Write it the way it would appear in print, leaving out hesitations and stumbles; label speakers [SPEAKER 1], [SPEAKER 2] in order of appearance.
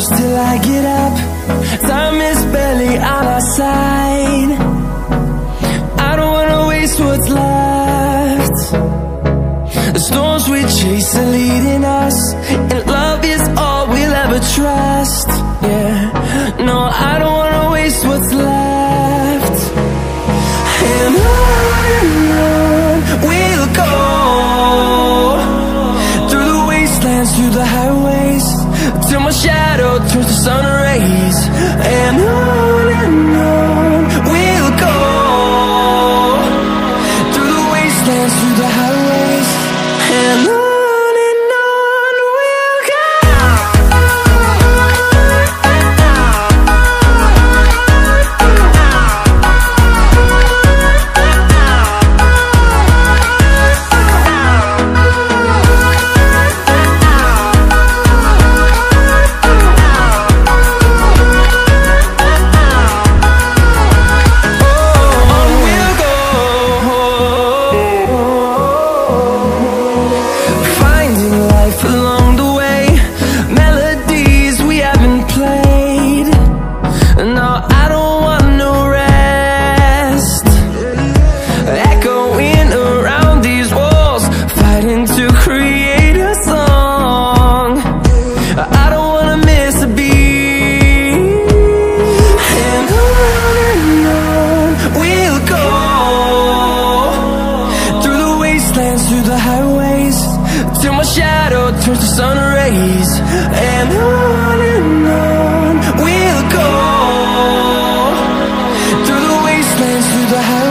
[SPEAKER 1] close till I get up. Time is barely on our side. I don't wanna waste what's left. The storms we chase are leading us, and love is all we'll ever trust. Yeah, no, I don't wanna waste what's left. And on we'll go, through the wastelands, through the highways, till my shadow turns to sun rays. And on we'll go, through the wastelands, through the highways, and on we'll go. Through the highways, till my shadow turns to sun rays. And on we'll go, through the wastelands, through the highways.